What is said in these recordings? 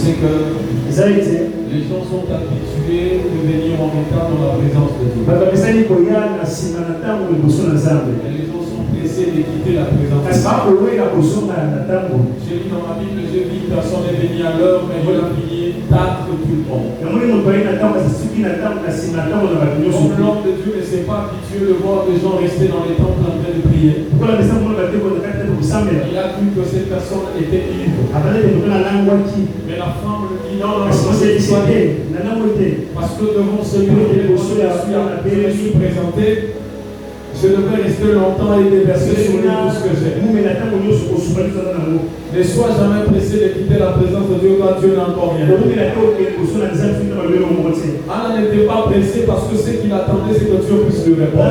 C'est que les gens sont habitués de venir en retard dans la présence de Dieu. Et les gens sont pressés de quitter la présence de Dieu. J'ai lu dans ma Bible, j'ai dit que personne n'est venu à l'heure, mais il a fini tard que tout le monde. Comme l'homme de Dieu ne s'est pas habitué de voir des gens rester dans les temples en train de prier, il a cru que cette personne était ivre. Mais la femme le dit non, parce que devant celui qui est je suis présenté, je devrais rester longtemps et déverser sur lui tout ce que j'ai. Ne sois jamais pressé de quitter la présence de Dieu quand Dieu n'a encore rien. Anna n'était pas pressé parce que ce qu'il attendait, c'est que Dieu puisse lui répondre.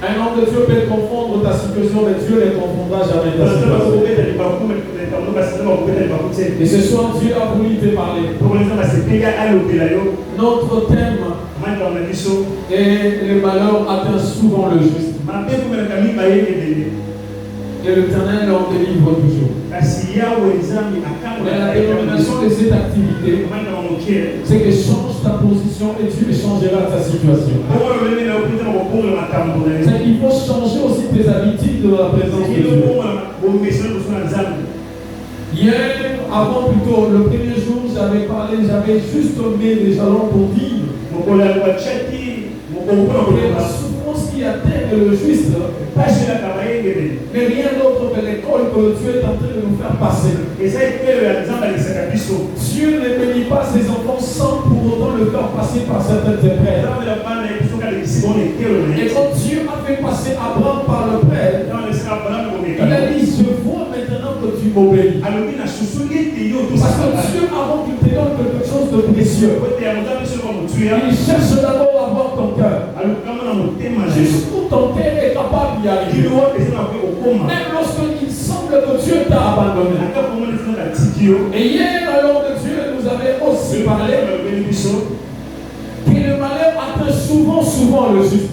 Un homme de Dieu peut confondre ta situation, mais Dieu ne confondra jamais ta situation. Et ce soir, Dieu a voulu te parler. Notre thème et le malheur atteint souvent le juste. Et l'Éternel en délivre toujours. Mais la dénomination de cette activité, c'est que change ta position et Dieu changera ta situation. C'est qu'il faut changer aussi tes habitudes de la présence de Dieu. Hier, avant plutôt, le premier jour, j'avais juste mis des jalons pour dire. La souffrance qui atteint le juste, mais rien d'autre que l'école que Dieu est en train de nous faire passer. Dieu ne bénit pas ses enfants sans pour autant le faire passer par certaines épreuves. Et quand Dieu a fait passer Abraham par le prêtre, il a dit, je vois maintenant que tu m'obéis. Parce que Dieu, avant qu'il te donne quelque chose de précieux, il cherche d'abord à voir ton cœur. Jusqu'où ton cœur est capable d'y arriver. Même lorsqu'il semble que Dieu t'a abandonné. Et hier, alors que Dieu nous avait aussi parlé que le malheur atteint souvent le juste.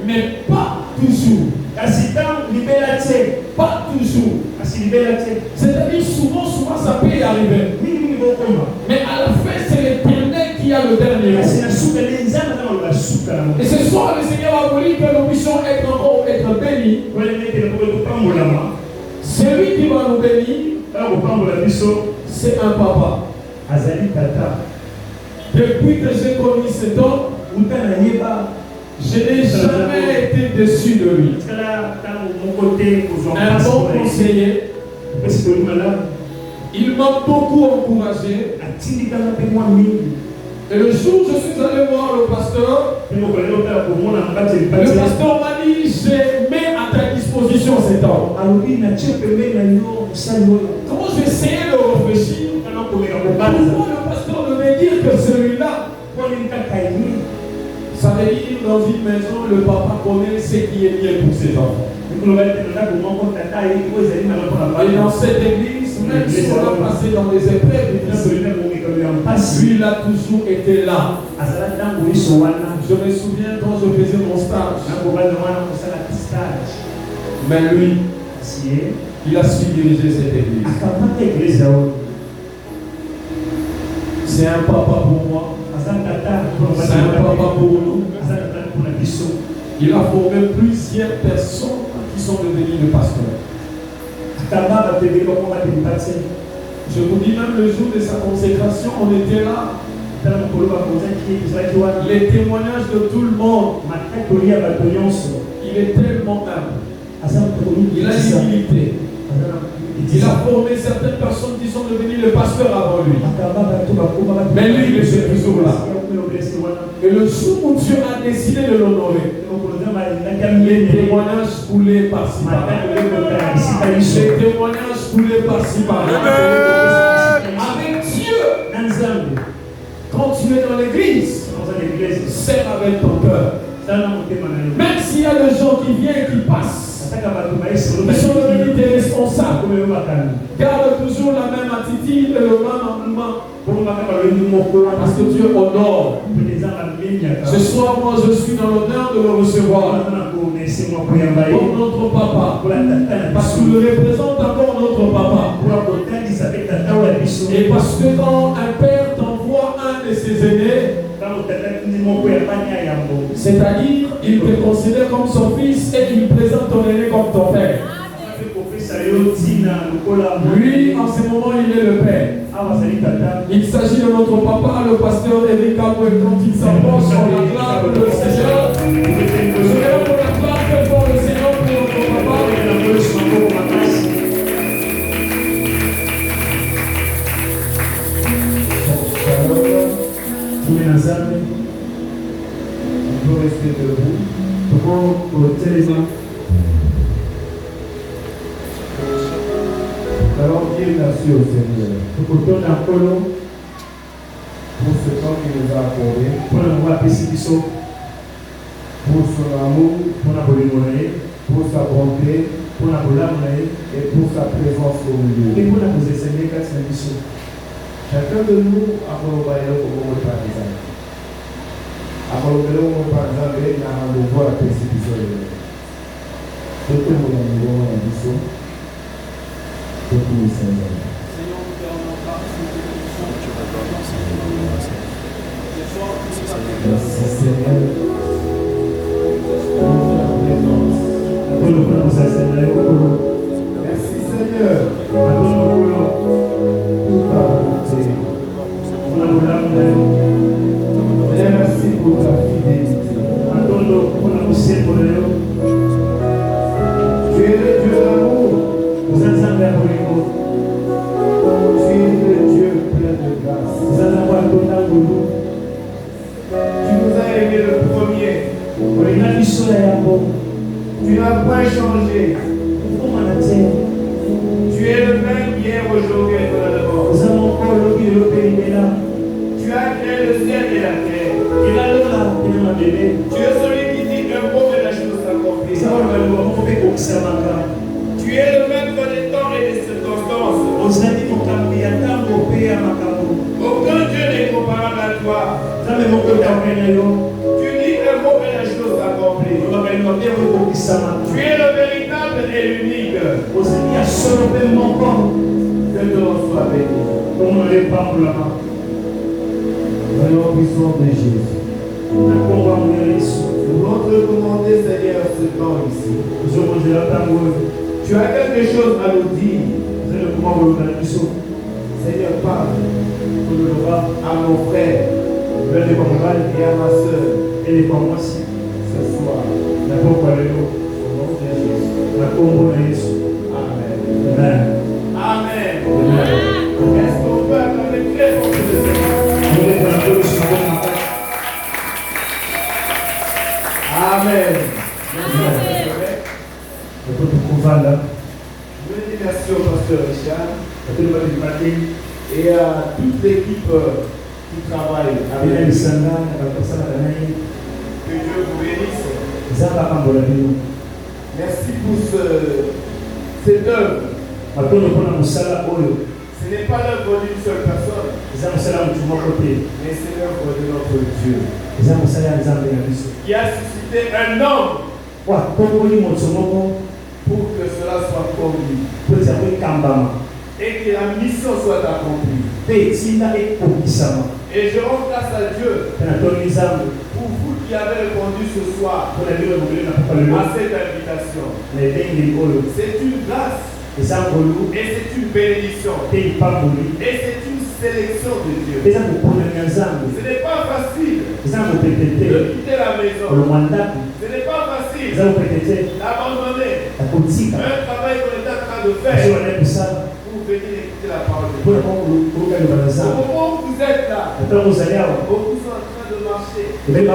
Mais pas toujours. Pas toujours. C'est-à-dire souvent ça peut y arriver. Mais à la fin, c'est l'Éternel qui a le dernier mot. Et ce soir, le Seigneur a voulu que nous puissions être bénis. Celui qui va nous bénir, c'est un papa. Depuis que j'ai connu cet homme, je n'ai jamais été déçu de lui. Un bon conseiller. Il m'a beaucoup encouragé. Et le jour où je suis allé voir le pasteur m'a dit, je mets à ta disposition cet homme. Comment j'ai essayé de réfléchir? Pourquoi le pasteur devait dire que celui-là, ça veut dire dans une maison, le papa connaît ce qui est bien pour ses enfants. Et dans cette église, même si on a passé dans des épreuves, lui, il a toujours été là. Je me souviens quand je faisais mon stage. Mais lui, il a su diriger cette église. C'est un papa pour moi. C'est un papa pour nous. Il a formé plusieurs personnes qui sont devenues des pasteurs. Je vous dis, même le jour de sa consécration, on était là. Les témoignages de tout le monde. Il est tellement humble. Il a l'humilité. Il a formé certaines personnes qui sont devenues les pasteurs avant lui. Mais lui, il est toujours là. Et le jour où Dieu a décidé de l'honorer, les témoignages coulaient par-ci par-là. Les témoignages coulaient par-ci par-là. Avec Dieu, quand tu es dans l'église, serre avec ton cœur. Même s'il y a des gens qui viennent et qui passent, ils sont devenus des responsables. Garde toujours la même attitude et le même mouvement. Parce que Dieu honore. Ce soir, moi, je suis dans l'honneur de le recevoir. Comme notre papa. Parce qu'il représente encore notre papa. Et parce que quand un père t'envoie un de ses aînés, c'est-à-dire il te considère comme son fils et il présente ton aîné comme ton père. Lui, en ce moment, il est le père. Il s'agit de notre papa, le pasteur Eric Aboué. Quand il s'approche, on acclame le Seigneur. Je vais on acclame pour le Seigneur, pour notre papa. On peut rester debout. Alors Dieu merci au Seigneur pour ce temps qu'il nous a accordé, pour son amour, pour sa bonté, pour la et pour sa présence au milieu. Et pour la possession, chacun de nous a collaboré comme on par exemple. A collaboré par exemple, il a renouvelé la persécution. Tout le monde a renouvelé la mission. Tout le monde s'en va. Merci Seigneur. Merci Seigneur. Merci pour ta fidélité. Tu es le Dieu d'amour. Tu es le Dieu plein de grâce. Tu nous as aimé le premier. Tu n'as pas changé. Tu es le même hier, aujourd'hui et pour demain. Tu as créé le ciel et la terre. Tu es celui qui dit un mot et la chose s'accomplit. Tu es le même dans les temps et les circonstances. Aucun Dieu n'est comparable à toi. Tu dis un mot et la chose s'accomplit. Tu es le véritable et l'unique. Que ton soit béni. Dans le puissant de Jésus. Nous voulons te demander, Seigneur, ce temps ici. Tu as quelque chose à nous dire. Seigneur, parle à mon frère et à ma soeur ce soir. Au nom de Jésus. Amen. Amen. Est-ce qu'on peut acclamer très fort le Seigneur? Amen. Je veux dire merci au pasteur Richard et à toute l'équipe qui travaille avec nous. Que Dieu vous bénisse. Merci pour cette œuvre. Ce n'est pas l'œuvre d'une seule personne, mais c'est l'œuvre de notre Dieu qui a suscité un homme pour que cela soit connu et que la mission soit accomplie. Et je rends grâce à Dieu pour vous qui avez répondu ce soir à cette invitation. C'est une grâce et c'est une bénédiction et c'est une sélection de Dieu. Ce n'est pas facile de quitter la maison. Ce n'est pas facile d'abandonner un travail qu'on est en train de faire pour venir écouter la parole de Dieu. Au moment où vous êtes là, beaucoup sont en train de marcher, de faire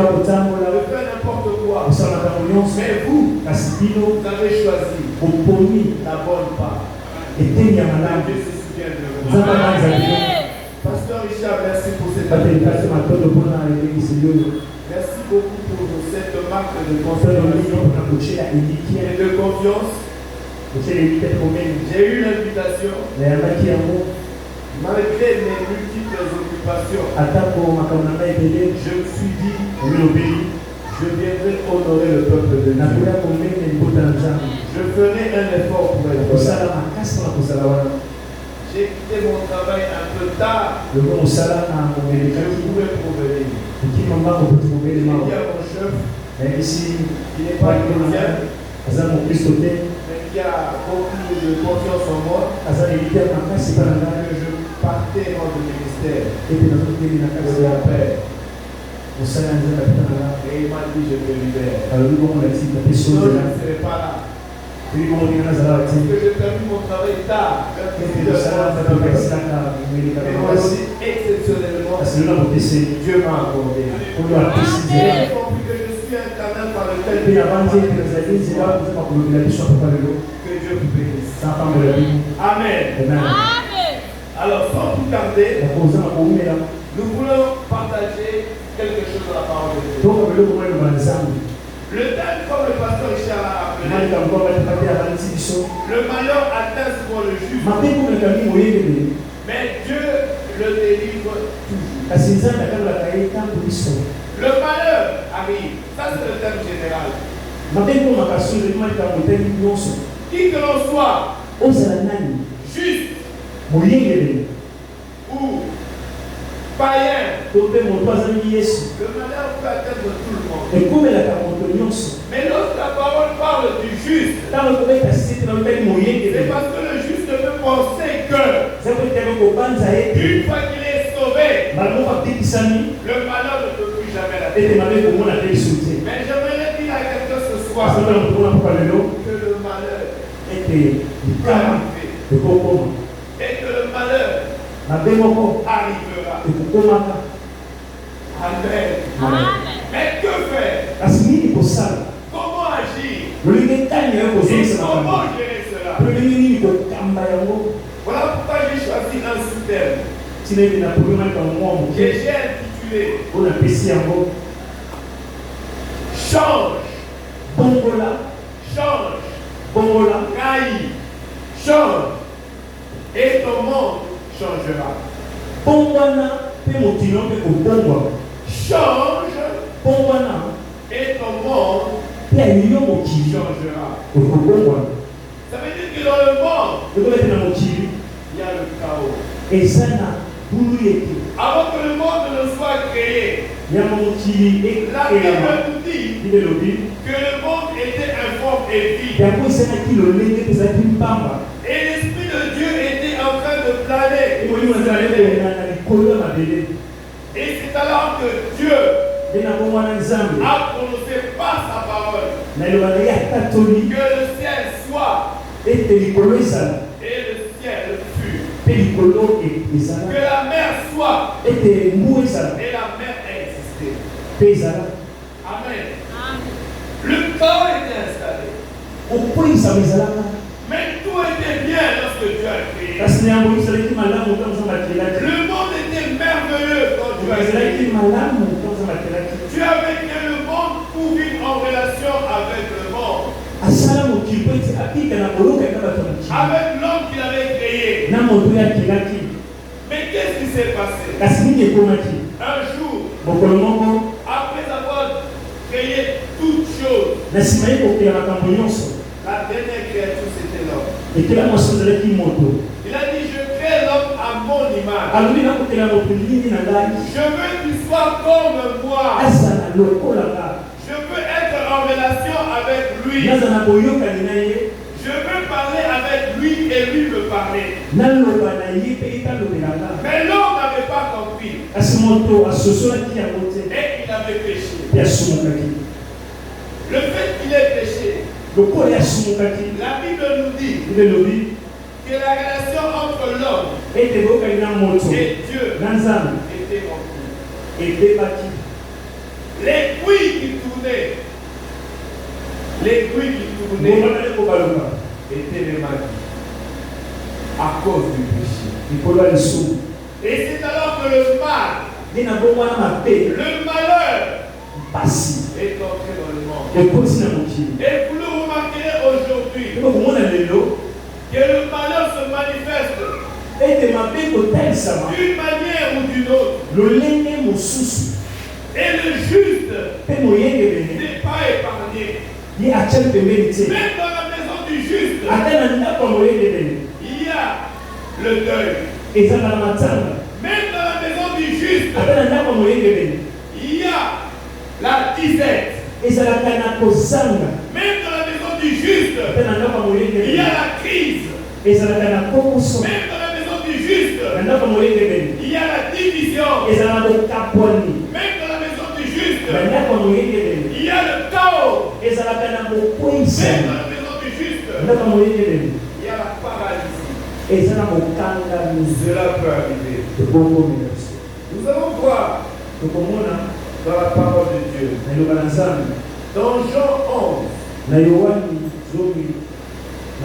n'importe quoi. Mais vous avez choisi la bonne part. Et Dieu se souvient de vous. Pasteur Richard, merci pour cette invitation. Merci beaucoup pour cette marque de confiance et de confiance. J'ai eu l'invitation. Malgré mes multiples occupations, je me suis dit, je viendrai honorer le peuple de Dieu. Je ferai un effort pour être là. J'ai quitté mon travail un peu tard. Je pouvais provenir. J'ai dit à mon chef, il n'est pas chrétien, mais qui a beaucoup de confiance en moi, que je partais dans le ministère. Et il m'a dit, je te libère. Je ne serai pas là. Parce que j'ai terminé mon travail tard. Mais aussi, exceptionnellement, Dieu m'a accordé. J'ai compris que je suis un canal par lequel Dieu que Dieu vous bénisse. Amen. Alors, sans plus tarder, nous voulons partager quelque chose de la parole de Dieu. Le thème, comme le pasteur Richard l'a appelé, le malheur atteint souvent le juste, mais Dieu le délivre toujours. Le malheur arrive, ça c'est le thème général. Qui que l'on soit, juste ou païen, le malheur peut atteindre tout le monde. Mais lorsque la parole parle du juste, c'est parce que le juste ne peut penser que une fois qu'il est sauvé, le malheur ne peut plus jamais l'atteindre. Mais j'aimerais dire à quelqu'un ce soir que le malheur peut arriver et que le malheur arrivera. Amen. Mais que faire? Comment agir? Et comment gérer cela? Voilà pourquoi j'ai choisi un sous-thème que j'ai intitulé Change. Change. Caille. Change. Et ton monde changera. Change. Et ton monde changera. Ça veut dire que dans le monde, il y a le chaos. Avant que le monde ne soit créé, la Bible nous dit que le monde était informe et vide. Et l'Esprit de Dieu était en train de planer. Et c'est alors que Dieu a prononcé par sa parole que le ciel soit et le ciel fut. Que la mer soit et la mer a existé. Amen. Le chaos était installé. Mais tout était bien lorsque Dieu a créé. Le monde était merveilleux quand Dieu a créé. Tu avais créé le monde pour vivre en relation avec le monde. Avec l'homme qu'il avait créé. Mais qu'est-ce qui s'est passé? Un jour, après avoir créé toutes choses, la dernière créature c'était l'homme. Il a dit, je crée l'homme à mon image. Je veux qu'il soit comme moi. Je veux être en relation avec lui. Je veux parler avec lui et lui me parler. Mais l'homme n'avait pas compris. Et il avait péché. Le fait qu'il ait péché, la Bible nous dit que la relation entre l'homme et Dieu était rompue. L'aiguille qui tournait était les maladies à cause du péché. Et c'est alors que le mal, le malheur est entré dans le monde. Et vous le remarquerez aujourd'hui que le malheur se manifeste d'une manière ou d'une autre. Et le juste Même dans la maison du juste, il y a le deuil. Même dans la maison du juste, il y a la disette. Même dans la maison du juste, il y a la crise. Même dans la maison du juste, il y a la division. Même dans la maison du juste, il y a le chaos. Même dans la maison du juste, il y a la paralysie. Cela peut arriver. Nous allons voir dans la parole de Dieu. Dans Jean 11, nous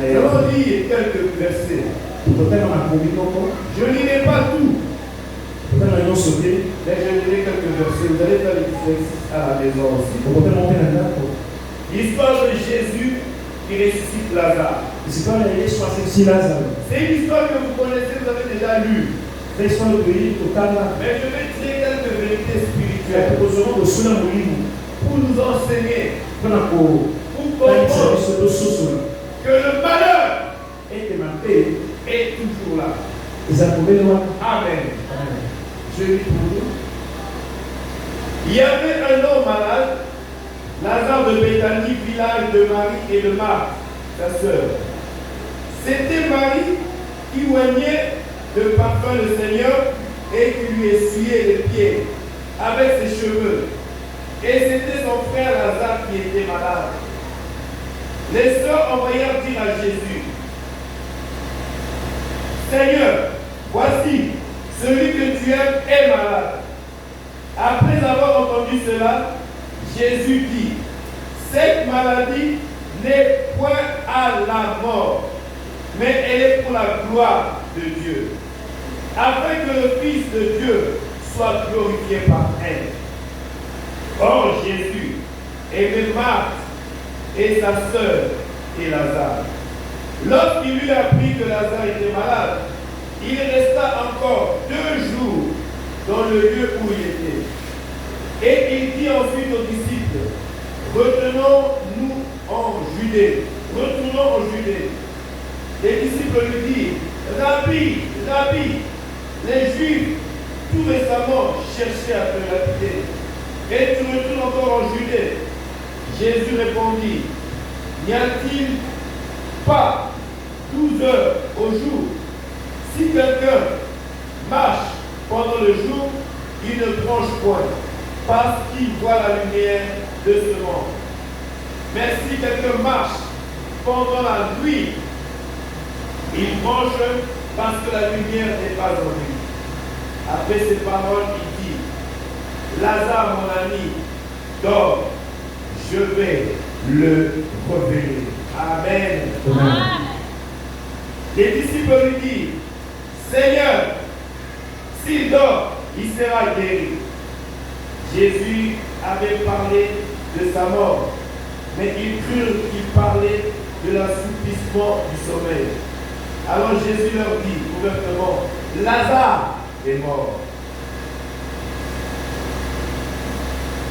allons lire quelques versets. Je ne lirai pas tout, mais je lirai quelques versets. Vous allez faire l'exercice à la maison aussi. L'histoire de Jésus qui ressuscite Lazare. C'est une histoire que vous connaissez, vous avez déjà lu. Mais je vais tirer quelques vérités spirituelles pour nous enseigner, pour comprendre que le malheur est toujours là. Amen. Je lis pour vous. Il y avait un homme malade, Lazare de Béthanie, village de Marie et de Marthe, sa sœur. C'était Marie qui oignait de parfum le Seigneur et qui lui essuyait les pieds avec ses cheveux. Et c'était son frère Lazare qui était malade. Les sœurs envoyèrent dire à Jésus: Seigneur, voici, celui que tu aimes est malade. Après avoir entendu cela, Jésus dit: cette maladie n'est point à la mort, mais elle est pour la gloire de Dieu, afin que le Fils de Dieu soit glorifié par elle. Or Jésus aimait Marthe et sa sœur et Lazare. Lorsqu'il eut appris que Lazare était malade, il resta encore 2 jours dans le lieu où il était. Et il dit ensuite aux disciples: retournons-nous en Judée. Retournons en Judée. Les disciples lui disent: Rabbi, Rabbi, les Juifs tout récemment cherchaient à te lapider. Et tu retournes encore en Judée. Jésus répondit: n'y a-t-il pas 12 heures au jour? Si quelqu'un marche pendant le jour, il ne tranche point, parce qu'il voit la lumière de ce monde. Mais si quelqu'un marche pendant la nuit, il tranche parce que la lumière n'est pas en lui. Après ces paroles, il dit: Lazare, mon ami, dort, je vais le révéler. Amen. Amen. Les disciples lui disent: Seigneur, s'il dort, il sera guéri. Jésus avait parlé de sa mort, mais ils crurent qu'il parlait de l'assouplissement du sommeil. Alors Jésus leur dit ouvertement: Lazare est mort.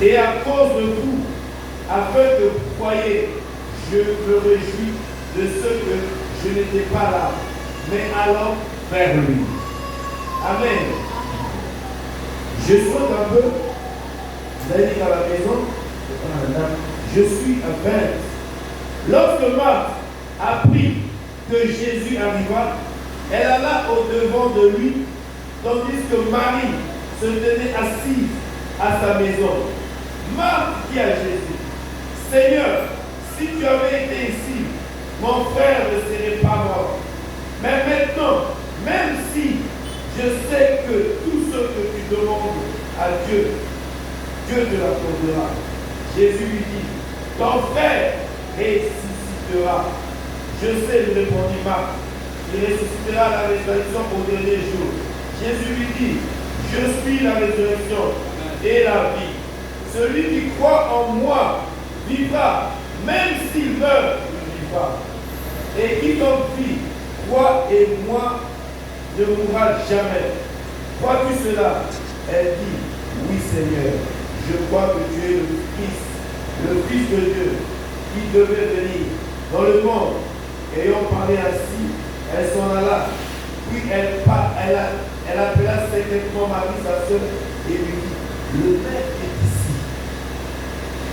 Et à cause de vous, afin que vous croyiez, je me réjouis de ce que je n'étais pas là, mais allons vers lui. Amen. Je saute un peu. Vous allez dire à la maison: je suis à 20. Lorsque Marthe apprit que Jésus arriva, elle alla au-devant de lui, tandis que Marie se tenait assise à sa maison. Marthe dit à Jésus: Seigneur, si tu avais été ici, mon frère ne serait pas mort. Mais maintenant, même si je sais que tout ce que tu demandes à Dieu, Dieu te l'accordera. Jésus lui dit: ton frère ressuscitera. Je sais, lui répondit Marthe, il ressuscitera la résurrection au dernier jour. Jésus lui dit: je suis la résurrection et la vie. Celui qui croit en moi vivra, même s'il meurt, ne vivra. Et quiconque vit, croit et moi, ne mourra jamais. Crois-tu cela? Elle dit: oui, Seigneur, je crois que tu es le Fils de Dieu, qui devait venir dans le monde. Ayant parlé ainsi, elle s'en alla. Puis elle appela secrètement Marie, sa sœur, et lui dit, le maître est ici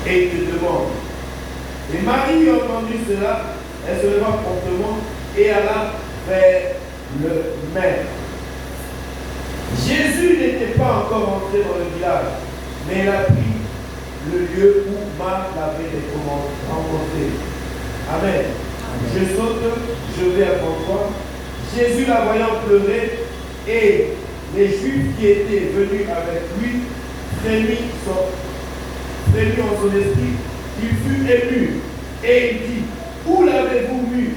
et il te demande. Et Marie ayant entendu cela, elle se leva promptement et alla vers le maître. Jésus n'était pas encore entré dans le village, mais elle a pris le lieu où Marc l'avait rencontré. Amen. Je saute, je vais à François. Jésus la voyant pleurer, et les Juifs qui étaient venus avec lui frémit en son esprit. Il fut ému et il dit, où l'avez-vous vu?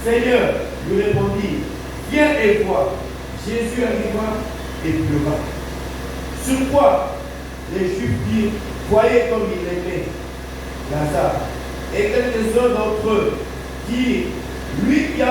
Seigneur, lui répondit, viens et vois. Jésus arriva et pleura. Sur quoi les Juifs dirent, voyez comme il aimait Lazare. Et quelques-uns d'entre eux dirent, lui qui a